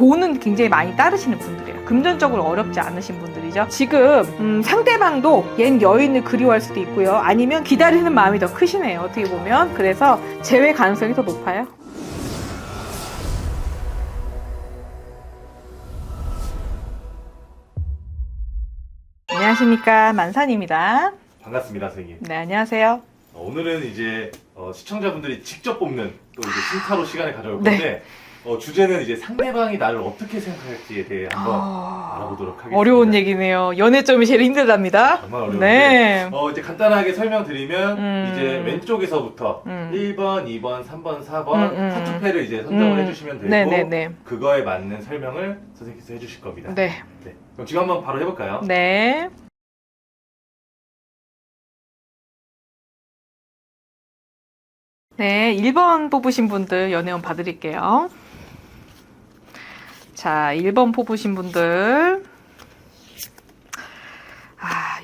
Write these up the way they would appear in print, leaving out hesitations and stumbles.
돈은 굉장히 많이 따르시는 분들이에요. 금전적으로 어렵지 않으신 분들이죠. 지금 상대방도 옛 여인을 그리워할 수도 있고요. 아니면 기다리는 마음이 더 크시네요. 어떻게 보면. 그래서 재회 가능성이 더 높아요. 안녕하십니까, 만산입니다. 반갑습니다, 선생님. 네, 안녕하세요. 오늘은 이제 시청자분들이 직접 뽑는 또 이제 신타로 시간을 가져올 건데 주제는 이제 상대방이 나를 어떻게 생각할지에 대해 한번 알아보도록 하겠습니다. 어려운 얘기네요. 연애점이 제일 힘들답니다. 정말 어려운데 네. 이제 간단하게 설명드리면 이제 왼쪽에서부터 1번, 2번, 3번, 4번 카투페를 이제 선정을 해주시면 되고 네네네. 그거에 맞는 설명을 선생님께서 해주실 겁니다. 네. 네. 그럼 지금 한번 바로 해볼까요? 네. 네, 1번 뽑으신 분들 연애운 봐드릴게요. 자, 1번 뽑으신 분들.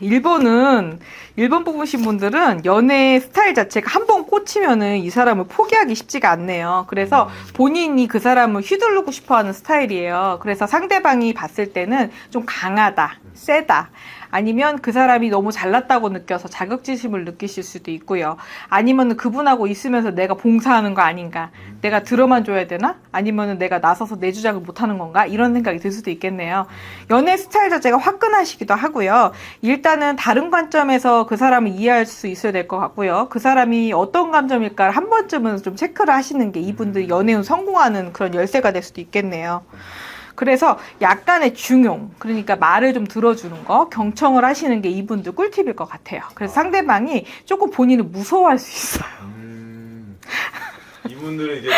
1번 뽑으신 분들은 연애 스타일 자체가 한 번 꽂히면은 이 사람을 포기하기 쉽지가 않네요. 그래서 본인이 그 사람을 휘두르고 싶어 하는 스타일이에요. 그래서 상대방이 봤을 때는 좀 강하다, 세다. 아니면 그 사람이 너무 잘났다고 느껴서 자격지심을 느끼실 수도 있고요. 아니면 그분하고 있으면서 내가 봉사하는 거 아닌가? 내가 들어만 줘야 되나? 아니면 내가 나서서 내 주장을 못하는 건가? 이런 생각이 들 수도 있겠네요. 연애 스타일 자체가 화끈하시기도 하고요. 일단은 다른 관점에서 그 사람을 이해할 수 있어야 될 것 같고요. 그 사람이 어떤 감정일까 한 번쯤은 좀 체크를 하시는 게 이분들이 연애운 성공하는 그런 열쇠가 될 수도 있겠네요. 그래서 약간의 중용, 그러니까 말을 좀 들어주는 거, 경청을 하시는 게 이분들 꿀팁일 것 같아요. 그래서 상대방이 조금 본인을 무서워할 수 있어요. 이분들은 이제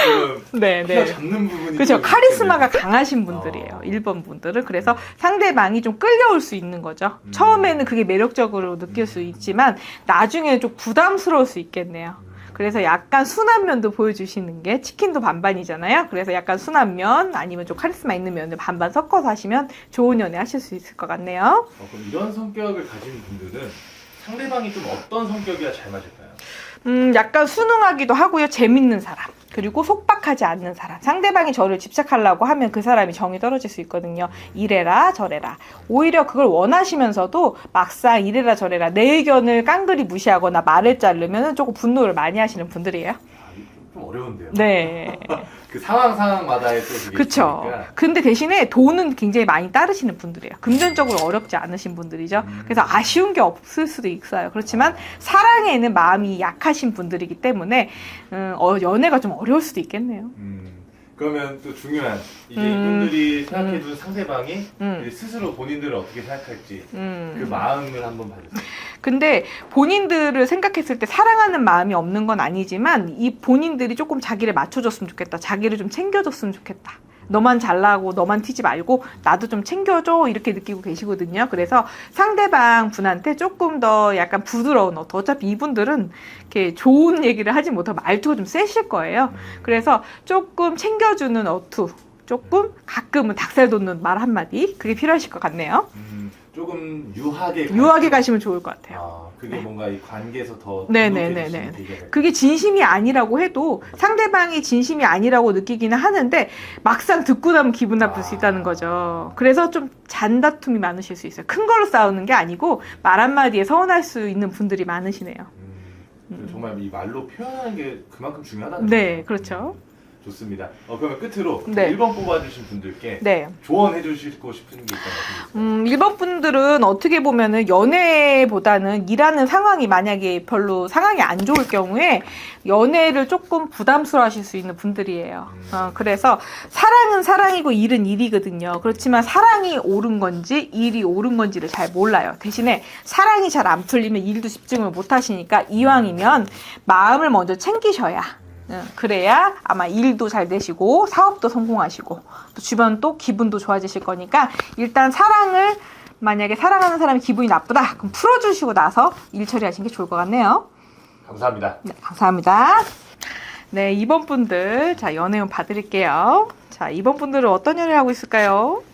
좀 네. 잡는 부분이 그렇죠. 카리스마가 강하신 분들이에요. 1번 분들은. 그래서 상대방이 좀 끌려올 수 있는 거죠. 처음에는 그게 매력적으로 느낄 수 있지만 나중에는 좀 부담스러울 수 있겠네요. 그래서 약간 순한 면도 보여주시는 게 치킨도 반반이잖아요. 그래서 약간 순한 면 아니면 좀 카리스마 있는 면을 반반 섞어서 하시면 좋은 연애 하실 수 있을 것 같네요. 그럼 이런 성격을 가진 분들은 상대방이 좀 어떤 성격이야 잘 맞을까요? 약간 순응하기도 하고요. 재밌는 사람. 그리고 속박하지 않는 사람. 상대방이 저를 집착하려고 하면 그 사람이 정이 떨어질 수 있거든요. 이래라 저래라. 오히려 그걸 원하시면서도 막상 이래라 저래라 내 의견을 깡그리 무시하거나 말을 자르면 조금 분노를 많이 하시는 분들이에요. 좀 어려운데요. 네. 그 상황마다의 또 그게 그쵸. 있으니까. 근데 대신에 돈은 굉장히 많이 따르시는 분들이에요. 금전적으로 어렵지 않으신 분들이죠. 그래서 아쉬운 게 없을 수도 있어요. 그렇지만 사랑에는 마음이 약하신 분들이기 때문에 연애가 좀 어려울 수도 있겠네요. 그러면 또 중요한 이제 이분들이 생각해둔 상대방이 이제 스스로 본인들을 어떻게 생각할지 그 마음을 한번 봐주세요. 근데 본인들을 생각했을 때 사랑하는 마음이 없는 건 아니지만 이 본인들이 조금 자기를 맞춰줬으면 좋겠다. 자기를 좀 챙겨줬으면 좋겠다. 너만 잘나고 너만 튀지 말고 나도 좀 챙겨줘 이렇게 느끼고 계시거든요. 그래서 상대방 분한테 조금 더 약간 부드러운 어투. 어차피 이분들은 이렇게 좋은 얘기를 하지 못하고 말투가 좀 세실 거예요. 그래서 조금 챙겨주는 어투. 조금 가끔은 닭살 돋는 말 한마디 그게 필요하실 것 같네요. 조금 유하게 가시면 좋을 것 같아요. 그게 뭔가 이 관계에서 더 네네네네. 그게 진심이 아니라고 해도 상대방이 진심이 아니라고 느끼기는 하는데 막상 듣고 나면 기분 나쁠 수 있다는 거죠. 그래서 좀 잔다툼이 많으실 수 있어요. 큰 걸로 싸우는 게 아니고 말 한마디에 서운할 수 있는 분들이 많으시네요. 정말 이 말로 표현하는 게 그만큼 중요하다는 네, 거죠. 그렇죠. 좋습니다. 그러면 끝으로 네. 1번 뽑아주신 분들께 네. 조언해 주시고 싶은 게 있다면 1번 분들은 어떻게 보면은 연애보다는 일하는 상황이 만약에 별로 상황이 안 좋을 경우에 연애를 조금 부담스러워 하실 수 있는 분들이에요. 그래서 사랑은 사랑이고 일은 일이거든요. 그렇지만 사랑이 옳은 건지 일이 옳은 건지를 잘 몰라요. 대신에 사랑이 잘 안 풀리면 일도 집중을 못 하시니까 이왕이면 마음을 먼저 챙기셔야 그래야 아마 일도 잘 되시고 사업도 성공하시고 또 주변 또 기분도 좋아지실 거니까 일단 사랑을 만약에 사랑하는 사람이 기분이 나쁘다 그럼 풀어주시고 나서 일 처리하시는 게 좋을 것 같네요. 감사합니다. 네, 감사합니다. 네, 2번 분들 자 연애운 봐드릴게요. 자 2번 분들은 어떤 연애를 하고 있을까요?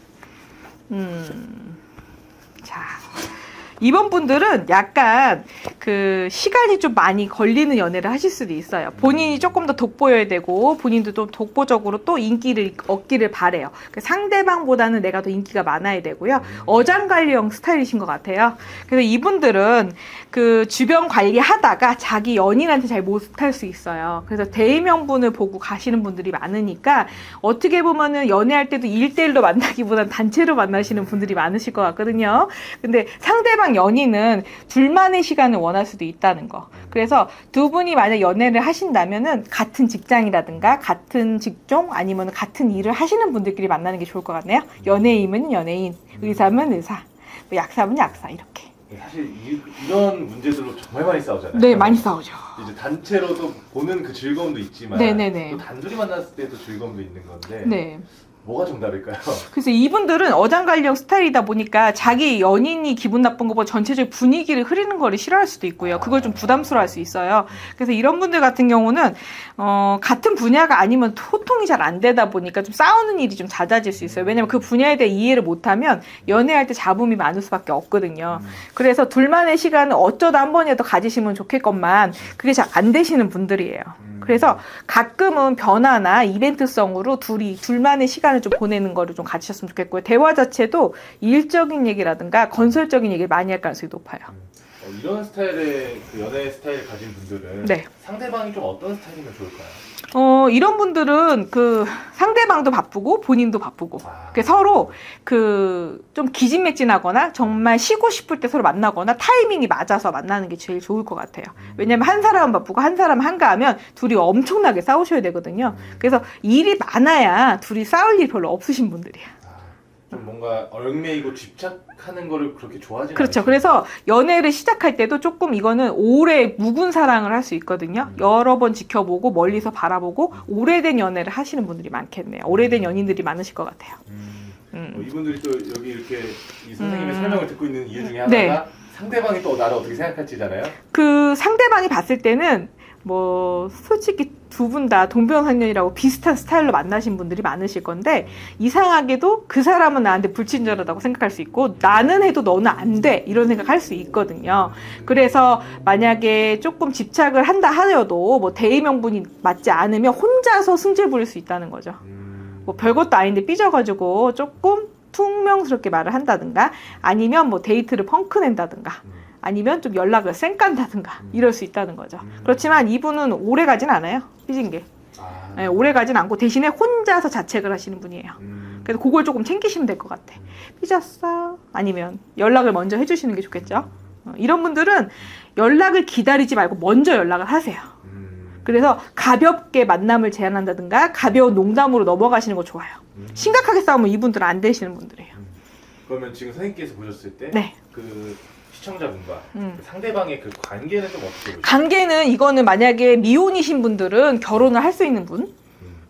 자 이번 분들은 약간 그 시간이 좀 많이 걸리는 연애를 하실 수도 있어요. 본인이 조금 더 돋보여야 되고 본인도 좀 독보적으로 또 인기를 얻기를 바래요. 상대방보다는 내가 더 인기가 많아야 되고요. 어장관리형 스타일이신 것 같아요. 그래서 이분들은 그 주변 관리하다가 자기 연인한테 잘 못할 수 있어요. 그래서 대의명분을 보고 가시는 분들이 많으니까 어떻게 보면은 연애할 때도 1대1로 만나기보다는 단체로 만나시는 분들이 많으실 것 같거든요. 근데 상대방 연인은 둘만의 시간을 원할 수도 있다는 거. 그래서 두 분이 만약 연애를 하신다면은 같은 직장이라든가 같은 직종 아니면 같은 일을 하시는 분들끼리 만나는 게 좋을 것 같네요. 연예인은 연예인, 의사면 의사, 뭐 약사면 약사 이렇게. 사실 이런 문제들로 정말 많이 싸우잖아요. 네, 많이 싸우죠. 이제 단체로도 보는 그 즐거움도 있지만 네네네. 또 단둘이 만났을 때도 즐거움도 있는 건데 네. 뭐가 좀 다를까요? 그래서 이분들은 어장관리형 스타일이다 보니까 자기 연인이 기분 나쁜 것보다 전체적 분위기를 흐리는 거를 싫어할 수도 있고요. 그걸 좀 부담스러워할 수 있어요. 그래서 이런 분들 같은 경우는 같은 분야가 아니면 소통이 잘 안 되다 보니까 좀 싸우는 일이 좀 잦아질 수 있어요. 왜냐면 그 분야에 대해 이해를 못하면 연애할 때 잡음이 많을 수밖에 없거든요. 그래서 둘만의 시간을 어쩌다 한 번이라도 가지시면 좋겠건만 그게 잘 안 되시는 분들이에요. 그래서 가끔은 변화나 이벤트성으로 둘만의 시간을 좀 보내는 거를 좀 가지셨으면 좋겠고요. 대화 자체도 일적인 얘기라든가 건설적인 얘기를 많이 할 가능성이 높아요. 이런 스타일의 그 연애 스타일 가진 분들은 네. 상대방이 좀 어떤 스타일이면 좋을까요? 이런 분들은 그 상대방도 바쁘고 본인도 바쁘고 서로 그 좀 기진맥진하거나 정말 쉬고 싶을 때 서로 만나거나 타이밍이 맞아서 만나는 게 제일 좋을 것 같아요. 왜냐면 한 사람은 바쁘고 한 사람은 한가하면 둘이 엄청나게 싸우셔야 되거든요. 그래서 일이 많아야 둘이 싸울 일이 별로 없으신 분들이에요. 좀 뭔가 얽매이고 집착하는 거를 그렇게 좋아하지 않아요. 그렇죠. 그래서 연애를 시작할 때도 조금 이거는 오래 묵은 사랑을 할 수 있거든요. 여러 번 지켜보고 멀리서 바라보고 오래된 연애를 하시는 분들이 많겠네요. 오래된 연인들이 많으실 것 같아요. 이분들이 또 여기 이렇게 이 선생님의 설명을 듣고 있는 이유 중에 하나가 네. 상대방이 또 나를 어떻게 생각할지잖아요. 그 상대방이 봤을 때는 뭐 솔직히 두 분 다 동병상련이라고 비슷한 스타일로 만나신 분들이 많으실 건데 이상하게도 그 사람은 나한테 불친절하다고 생각할 수 있고 나는 해도 너는 안 돼 이런 생각할 수 있거든요. 그래서 만약에 조금 집착을 한다 하여도 뭐 대의명분이 맞지 않으면 혼자서 승질 부릴 수 있다는 거죠. 뭐 별것도 아닌데 삐져가지고 조금 퉁명스럽게 말을 한다든가 아니면 뭐 데이트를 펑크 낸다든가 아니면 좀 연락을 쌩깐다든가 이럴 수 있다는 거죠. 그렇지만 이분은 오래 가진 않아요. 삐진 게. 네, 오래 가진 않고 대신에 혼자서 자책을 하시는 분이에요. 그래서 그걸 조금 챙기시면 될 것 같아. 삐졌어? 아니면 연락을 먼저 해주시는 게 좋겠죠. 이런 분들은 연락을 기다리지 말고 먼저 연락을 하세요. 그래서 가볍게 만남을 제안한다든가 가벼운 농담으로 넘어가시는 거 좋아요. 심각하게 싸우면 이분들은 안 되시는 분들이에요. 그러면 지금 선생님께서 보셨을 때 네. 그 시청자분과 그 상대방의 그 관계는 좀 어떻게 보세요? 관계는 이거는 만약에 미혼이신 분들은 결혼을 할 수 있는 분,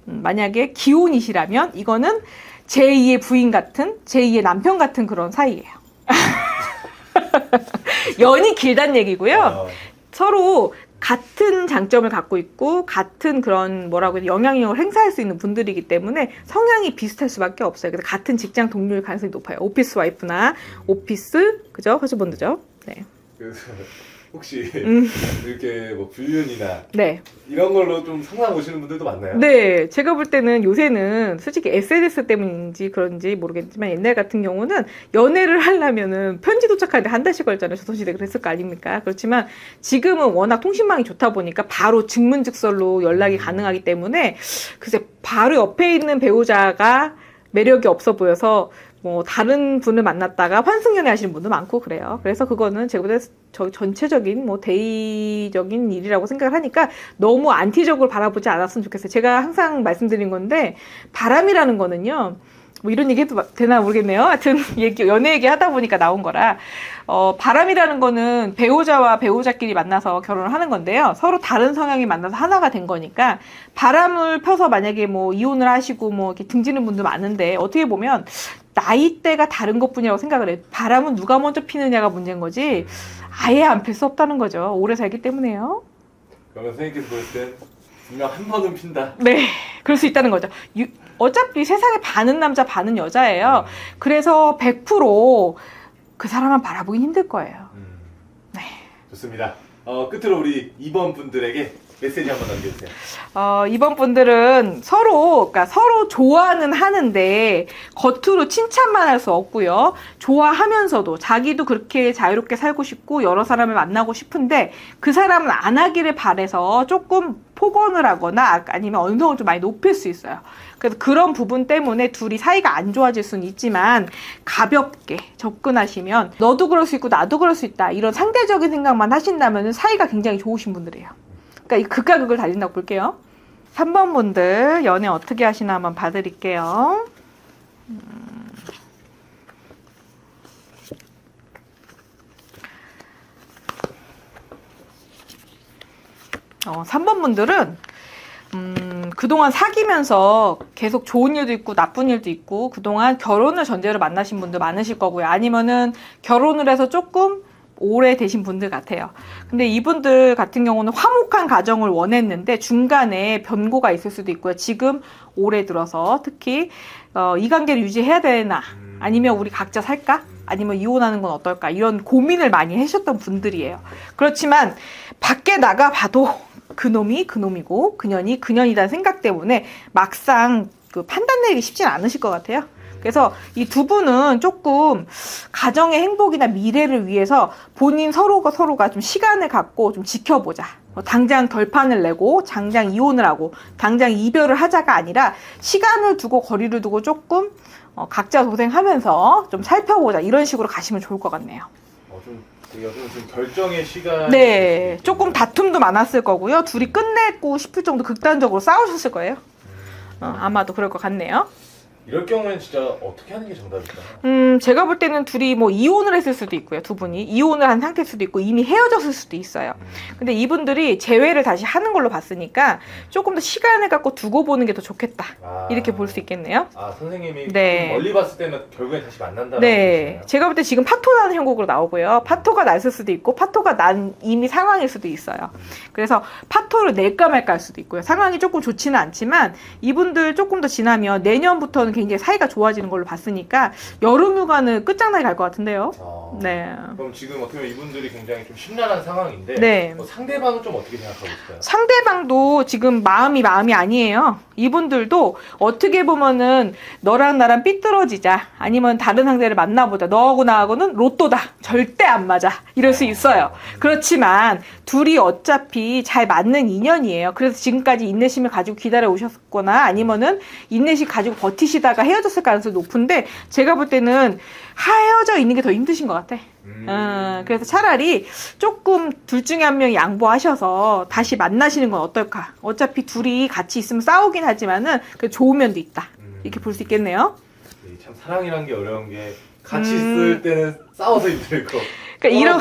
만약에 기혼이시라면 이거는 제2의 부인 같은, 제2의 남편 같은 그런 사이예요. 연이 길단 얘기고요. 서로 같은 장점을 갖고 있고 같은 그런 뭐라고 해야 영향력을 행사할 수 있는 분들이기 때문에 성향이 비슷할 수밖에 없어요. 그래서 같은 직장 동료일 가능성이 높아요. 오피스 와이프나 오피스 그죠? 허즈본드죠. 네. 그래서 혹시 이렇게 뭐 불륜이나 네. 이런 걸로 좀 상담 오시는 분들도 많나요? 네, 제가 볼 때는 요새는 솔직히 SNS 때문인지 그런지 모르겠지만 옛날 같은 경우는 연애를 하려면은 편지 도착하는데 한 달씩 걸잖아요. 조선시대 그랬을 거 아닙니까? 그렇지만 지금은 워낙 통신망이 좋다 보니까 바로 증문즉설로 연락이 가능하기 때문에 글쎄 바로 옆에 있는 배우자가 매력이 없어 보여서 뭐 다른 분을 만났다가 환승연애 하시는 분도 많고 그래요. 그래서 그거는 제가 볼 때 전체적인 뭐 대의적인 일이라고 생각을 하니까 너무 안티적으로 바라보지 않았으면 좋겠어요. 제가 항상 말씀드린 건데 바람이라는 거는요. 뭐 이런 얘기 해도 되나 모르겠네요. 하여튼 연애 얘기 하다 보니까 나온 거라 바람이라는 거는 배우자와 배우자끼리 만나서 결혼을 하는 건데요. 서로 다른 성향이 만나서 하나가 된 거니까 바람을 펴서 만약에 뭐 이혼을 하시고 뭐 이렇게 등지는 분도 많은데 어떻게 보면 나이대가 다른 것뿐이라고 생각을 해요. 바람은 누가 먼저 피느냐가 문제인 거지 아예 안 필 수 없다는 거죠. 오래 살기 때문에요. 그러면 선생님께서 보실 때 분명 한 번은 핀다. 네, 그럴 수 있다는 거죠. 어차피 세상에 반은 남자 반은 여자예요. 그래서 100% 그 사람만 바라보긴 힘들 거예요. 네. 좋습니다. 끝으로 우리 2번 분들에게 메시지 한번 남겨주세요. 이번 분들은 그러니까 서로 좋아는 하는데 겉으로 칭찬만 할 수 없고요. 좋아하면서도 자기도 그렇게 자유롭게 살고 싶고 여러 사람을 만나고 싶은데 그 사람은 안 하기를 바래서 조금 폭언을 하거나 아니면 언성을 좀 많이 높일 수 있어요. 그래서 그런 부분 때문에 둘이 사이가 안 좋아질 수는 있지만 가볍게 접근하시면 너도 그럴 수 있고 나도 그럴 수 있다. 이런 상대적인 생각만 하신다면 사이가 굉장히 좋으신 분들이에요. 그러니까 이 극과 극을 달린다고 볼게요. 3번 분들 연애 어떻게 하시나 한번 봐드릴게요. 3번 분들은 그동안 사귀면서 계속 좋은 일도 있고 나쁜 일도 있고 그동안 결혼을 전제로 만나신 분들 많으실 거고요. 아니면은 결혼을 해서 조금 오래 되신 분들 같아요. 근데 이분들 같은 경우는 화목한 가정을 원했는데 중간에 변고가 있을 수도 있고요. 지금 올해 들어서 특히 이 관계를 유지해야 되나 아니면 우리 각자 살까? 아니면 이혼하는 건 어떨까? 이런 고민을 많이 하셨던 분들이에요. 그렇지만 밖에 나가봐도 그놈이 그놈이고 그년이 그년이라는 생각 때문에 막상 그 판단 내리기 쉽진 않으실 것 같아요. 그래서 이 두 분은 조금 가정의 행복이나 미래를 위해서 본인 서로가 좀 시간을 갖고 좀 지켜보자. 당장 결판을 내고 당장 이혼을 하고 당장 이별을 하자가 아니라 시간을 두고 거리를 두고 조금 각자 도생하면서 좀 살펴보자. 이런 식으로 가시면 좋을 것 같네요. 좀 결정의 시간. 네, 조금 다툼도 많았을 거고요. 둘이 끝내고 싶을 정도 극단적으로 싸우셨을 거예요. 아마도 그럴 것 같네요. 이럴 경우는 진짜 어떻게 하는 게 정답일까요? 제가 볼 때는 둘이 뭐 이혼을 했을 수도 있고요. 두 분이 이혼을 한 상태일 수도 있고 이미 헤어졌을 수도 있어요. 근데 이분들이 재회를 다시 하는 걸로 봤으니까 조금 더 시간을 갖고 두고 보는 게 더 좋겠다. 이렇게 볼 수 있겠네요. 선생님이 네. 멀리 봤을 때는 결국엔 다시 만난다는 네, 뜻이네요. 제가 볼 때 지금 파토 나는 형국으로 나오고요. 파토가 났을 수도 있고 파토가 난 이미 상황일 수도 있어요. 그래서 파토를 낼까 말까 할 수도 있고요. 상황이 조금 좋지는 않지만 이분들 조금 더 지나면 내년부터는 굉장히 사이가 좋아지는 걸로 봤으니까 여름 휴가는 끝장나게 갈 것 같은데요. 네. 그럼 지금 어떻게 보면 이분들이 굉장히 좀 심란한 상황인데 네. 상대방은 좀 어떻게 생각하고 있어요? 상대방도 지금 마음이 아니에요. 이분들도 어떻게 보면은 너랑 나랑 삐뚤어지자 아니면 다른 상대를 만나보자 너하고 나하고는 로또다 절대 안 맞아 이럴 수 있어요. 그렇지만 둘이 어차피 잘 맞는 인연이에요. 그래서 지금까지 인내심을 가지고 기다려 오셨거나 아니면은 인내심 가지고 버티시다가 헤어졌을 가능성이 높은데 제가 볼 때는 헤어져 있는 게 더 힘드신 것 같아. 그래서 차라리 조금 둘 중에 한 명이 양보하셔서 다시 만나시는 건 어떨까? 어차피 둘이 같이 있으면 싸우긴 하지만은 그 좋은 면도 있다. 이렇게 볼 수 있겠네요. 참 사랑이란 게 어려운 게 같이 있을 때는 싸워서 힘들고. 그러니까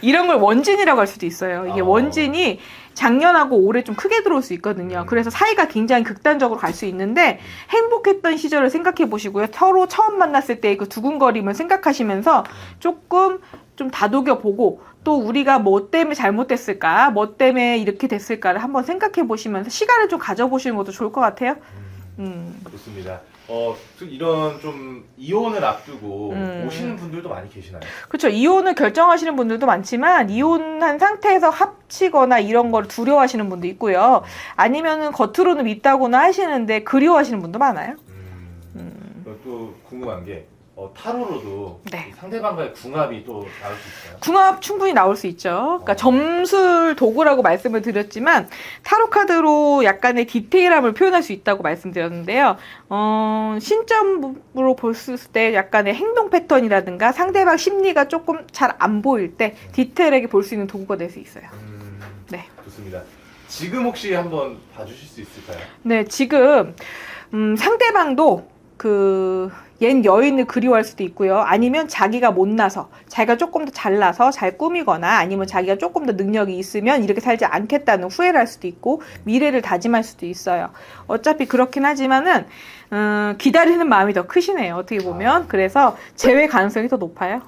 이런 걸 원진이라고 할 수도 있어요. 이게 원진이 작년하고 올해 좀 크게 들어올 수 있거든요. 그래서 사이가 굉장히 극단적으로 갈 수 있는데 행복했던 시절을 생각해 보시고요. 서로 처음 만났을 때 그 두근거림을 생각하시면서 조금 좀 다독여 보고 또 우리가 뭐 때문에 잘못됐을까, 뭐 때문에 이렇게 됐을까를 한번 생각해 보시면서 시간을 좀 가져보시는 것도 좋을 것 같아요. 좋습니다. 이런 좀 이혼을 앞두고 오시는 분들도 많이 계시나요? 그렇죠. 이혼을 결정하시는 분들도 많지만 이혼한 상태에서 합치거나 이런 걸 두려워하시는 분도 있고요. 아니면은 겉으로는 밉다고나 하시는데 그리워하시는 분도 많아요. 또 궁금한 게 타로로도 네. 이 상대방과의 궁합이 또 나올 수 있어요? 궁합 충분히 나올 수 있죠. 그러니까 점술 도구라고 말씀을 드렸지만 타로 카드로 약간의 디테일함을 표현할 수 있다고 말씀드렸는데요. 신점으로 볼 때 약간의 행동 패턴이라든가 상대방 심리가 조금 잘 안 보일 때 디테일하게 볼 수 있는 도구가 될 수 있어요. 네. 좋습니다. 지금 혹시 한번 봐주실 수 있을까요? 네, 지금 상대방도 옛 여인을 그리워할 수도 있고요. 아니면 자기가 못나서 자기가 조금 더 잘나서 잘 꾸미거나 아니면 자기가 조금 더 능력이 있으면 이렇게 살지 않겠다는 후회를 할 수도 있고 미래를 다짐할 수도 있어요. 어차피 그렇긴 하지만은 기다리는 마음이 더 크시네요. 어떻게 보면. 그래서 재회 가능성이 더 높아요.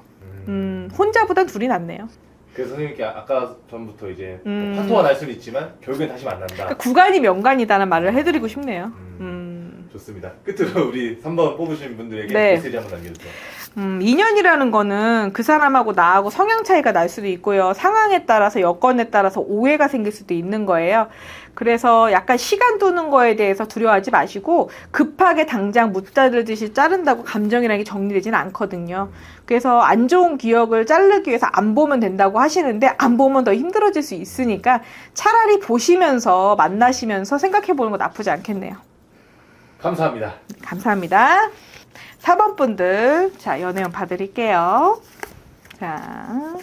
혼자보단 둘이 낫네요. 그래서 선생님께 아까 전부터 이제 파토가 날 수는 있지만 결국엔 다시 만난다. 그러니까 구간이 명간이다는 말을 해드리고 싶네요. 좋습니다. 끝으로 우리 3번 뽑으신 분들에게 네. 메시지 한번 남겨주세요. 인연이라는 거는 그 사람하고 나하고 성향 차이가 날 수도 있고요. 상황에 따라서 여건에 따라서 오해가 생길 수도 있는 거예요. 그래서 약간 시간 두는 거에 대해서 두려워하지 마시고 급하게 당장 무자르듯이 자른다고 감정이라는 게 정리되지는 않거든요. 그래서 안 좋은 기억을 자르기 위해서 안 보면 된다고 하시는데 안 보면 더 힘들어질 수 있으니까 차라리 보시면서 만나시면서 생각해 보는 거 나쁘지 않겠네요. 감사합니다. 감사합니다. 4번 분들, 자, 연애운 봐드릴게요. 자.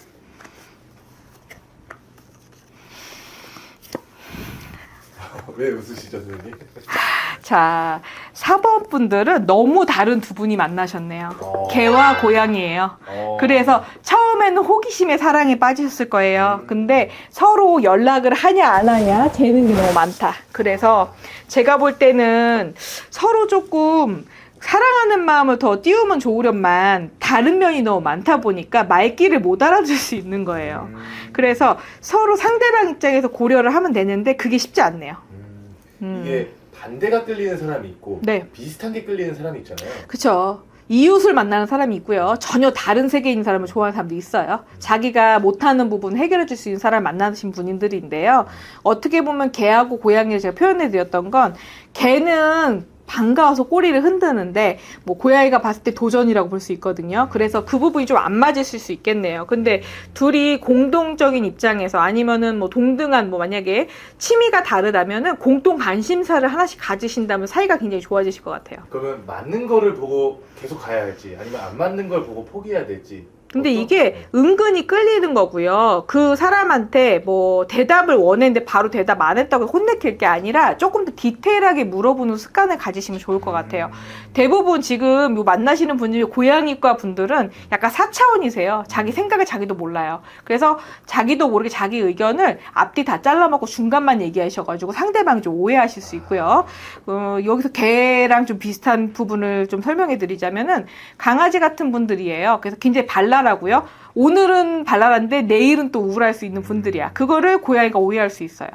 왜 웃으시죠, 선생님? 자, 4번 분들은 너무 다른 두 분이 만나셨네요. 개와 고양이에요. 그래서 처음에는 호기심에 사랑에 빠지셨을 거예요. 근데 서로 연락을 하냐 안 하냐 재는 게 너무 많다. 그래서 제가 볼 때는 서로 조금 사랑하는 마음을 더 띄우면 좋으련만 다른 면이 너무 많다 보니까 말귀를 못 알아들 수 있는 거예요. 그래서 서로 상대방 입장에서 고려를 하면 되는데 그게 쉽지 않네요. 이게 반대가 끌리는 사람이 있고 네. 비슷한 게 끌리는 사람이 있잖아요. 그쵸. 이웃을 만나는 사람이 있고요. 전혀 다른 세계에 있는 사람을 좋아하는 사람도 있어요. 자기가 못하는 부분 해결해 줄 수 있는 사람을 만나신 분들인데요. 어떻게 보면 개하고 고양이를 제가 표현해 드렸던 건 개는 반가워서 꼬리를 흔드는데 뭐 고양이가 봤을 때 도전이라고 볼 수 있거든요. 그래서 그 부분이 좀 안 맞으실 수 있겠네요. 근데 둘이 공동적인 입장에서 아니면은 뭐 동등한 뭐 만약에 취미가 다르다면은 공동 관심사를 하나씩 가지신다면 사이가 굉장히 좋아지실 것 같아요. 그러면 맞는 거를 보고 계속 가야 할지 아니면 안 맞는 걸 보고 포기해야 될지. 근데 이게 은근히 끌리는 거고요. 그 사람한테 뭐 대답을 원했는데 바로 대답 안 했다고 혼내킬 게 아니라 조금 더 디테일하게 물어보는 습관을 가지시면 좋을 것 같아요. 대부분 지금 요 만나시는 분들이 고양이과 분들은 약간 4차원이세요. 자기 생각을 자기도 몰라요. 그래서 자기도 모르게 자기 의견을 앞뒤 다 잘라먹고 중간만 얘기하셔가지고 상대방이 좀 오해하실 수 있고요. 여기서 개랑 좀 비슷한 부분을 좀 설명해 드리자면은 강아지 같은 분들이에요. 그래서 굉장히 발랄하고요. 오늘은 발랄한데 내일은 또 우울할 수 있는 분들이야. 그거를 고양이가 오해할 수 있어요.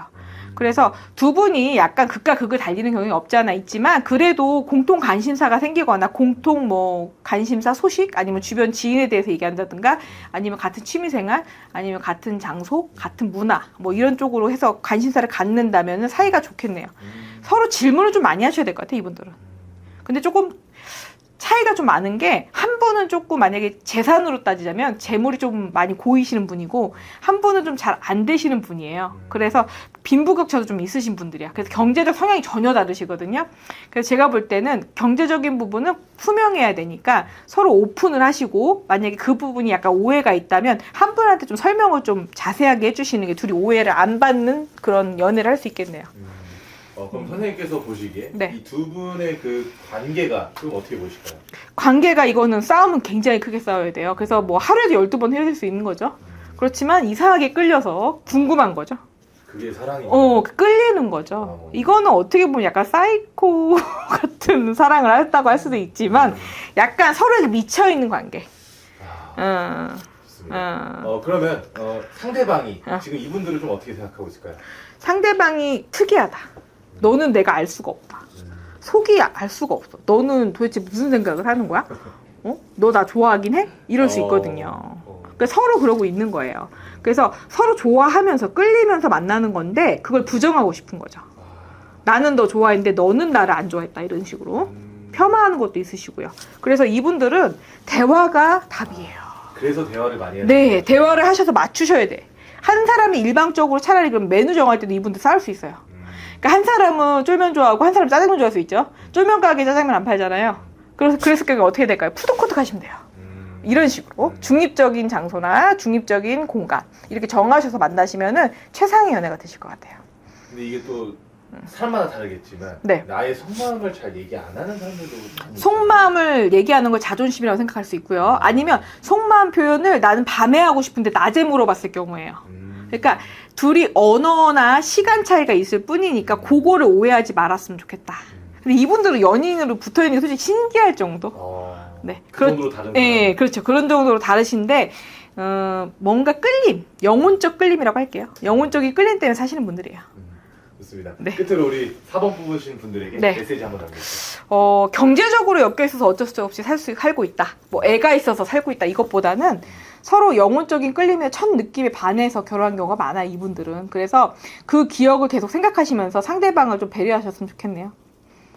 그래서 두 분이 약간 극과 극을 달리는 경향이 없지 않아 있지만 그래도 공통 관심사가 생기거나 공통 뭐 관심사 소식 아니면 주변 지인에 대해서 얘기한다든가 아니면 같은 취미생활 아니면 같은 장소 같은 문화 뭐 이런 쪽으로 해서 관심사를 갖는다면 사이가 좋겠네요. 서로 질문을 좀 많이 하셔야 될 것 같아요, 이분들은. 근데 조금 차이가 좀 많은 게 한 분은 조금 만약에 재산으로 따지자면 재물이 좀 많이 고이시는 분이고 한 분은 좀 잘 안 되시는 분이에요. 그래서 빈부격차도 좀 있으신 분들이야. 그래서 경제적 성향이 전혀 다르시거든요. 그래서 제가 볼 때는 경제적인 부분은 투명해야 되니까 서로 오픈을 하시고 만약에 그 부분이 약간 오해가 있다면 한 분한테 좀 설명을 좀 자세하게 해주시는 게 둘이 오해를 안 받는 그런 연애를 할 수 있겠네요. 그럼 선생님께서 보시기에 네. 이 두 분의 그 관계가 좀 어떻게 보실까요? 관계가 이거는 싸움은 굉장히 크게 싸워야 돼요. 그래서 뭐 하루에도 12번 헤어질 수 있는 거죠. 그렇지만 이상하게 끌려서 궁금한 거죠. 그게 사랑이. 끌리는 거죠. 이거는 어떻게 보면 약간 사이코 같은 사랑을 했다고 할 수도 있지만 약간 서로에게 미쳐있는 관계. 좋습니다. 그러면 상대방이 지금 이분들을 좀 어떻게 생각하고 있을까요? 상대방이 특이하다. 너는 내가 알 수가 없다. 속이 알 수가 없어. 너는 도대체 무슨 생각을 하는 거야? 너 나 좋아하긴 해? 이럴 수 있거든요. 그러니까 서로 그러고 있는 거예요. 그래서 서로 좋아하면서 끌리면서 만나는 건데 그걸 부정하고 싶은 거죠. 나는 너 좋아했는데 너는 나를 안 좋아했다. 이런 식으로 폄하하는 것도 있으시고요. 그래서 이분들은 대화가 답이에요. 그래서 대화를 많이 해야 네, 대화를 하셔서 맞추셔야 돼. 한 사람이 일방적으로 차라리 그럼 메뉴 정할 때도 이분들 싸울 수 있어요. 그러니까 한 사람은 쫄면 좋아하고 한 사람은 짜장면 좋아할 수 있죠. 쫄면 가게 짜장면 안 팔잖아요. 그랬을 경우에 어떻게 될까요? 푸드코트 가시면 돼요. 이런 식으로 중립적인 장소나 중립적인 공간 이렇게 정하셔서 만나시면은 최상의 연애가 되실 것 같아요. 근데 이게 또 사람마다 다르겠지만 네. 나의 속마음을 잘 얘기 안 하는 사람들도 속마음을 얘기하는 걸 자존심이라고 생각할 수 있고요. 아니면 속마음 표현을 나는 밤에 하고 싶은데 낮에 물어봤을 경우에요. 그러니까 둘이 언어나 시간 차이가 있을 뿐이니까 그거를 오해하지 말았으면 좋겠다. 근데 이분들은 연인으로 붙어있는 게 솔직히 신기할 정도. 네. 그 정도로 다른 네, 그렇죠. 그런 정도로 다르신데 뭔가 끌림, 영혼적 끌림이라고 할게요. 영혼적인 끌림 때문에 사시는 분들이에요. 좋습니다. 네. 끝으로 우리 4번 뽑으신 분들에게 네. 메시지 한번 남겨주세요. 경제적으로 엮여 있어서 어쩔 수 없이 살고 있다. 뭐 애가 있어서 살고 있다. 이것보다는 서로 영혼적인 끌림에 첫 느낌에 반해서 결혼한 경우가 많아요, 이분들은. 그래서 그 기억을 계속 생각하시면서 상대방을 좀 배려하셨으면 좋겠네요.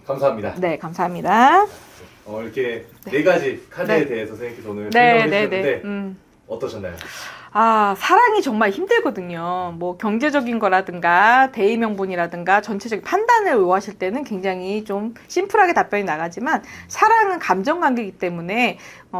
감사합니다. 네, 감사합니다. 이렇게 네 가지 카드에 네. 대해서 선생님께서 오늘 네, 설명해 네, 주셨는데 네. 어떠셨나요? 사랑이 정말 힘들거든요. 뭐 경제적인 거라든가 대의 명분이라든가 전체적인 판단을 요하실 때는 굉장히 좀 심플하게 답변이 나가지만 사랑은 감정 관계이기 때문에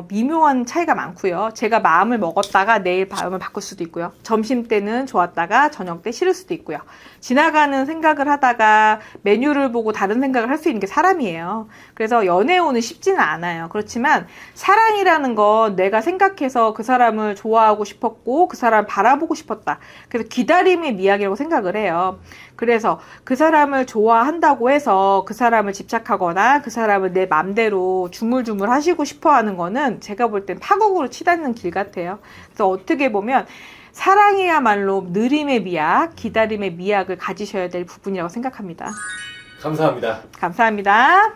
미묘한 차이가 많고요. 제가 마음을 먹었다가 내일 마음을 바꿀 수도 있고요. 점심 때는 좋았다가 저녁 때 싫을 수도 있고요. 지나가는 생각을 하다가 메뉴를 보고 다른 생각을 할 수 있는 게 사람이에요. 그래서 연애운은 쉽지는 않아요. 그렇지만 사랑이라는 건 내가 생각해서 그 사람을 좋아하고 싶었고 그 사람을 바라보고 싶었다. 그래서 기다림의 미학이라고 생각을 해요. 그래서 그 사람을 좋아한다고 해서 그 사람을 집착하거나 그 사람을 내 맘대로 주물주물 하시고 싶어 하는 거는 제가 볼 땐 파국으로 치닫는 길 같아요. 그래서 어떻게 보면 사랑이야말로 느림의 미학, 기다림의 미학을 가지셔야 될 부분이라고 생각합니다. 감사합니다. 감사합니다.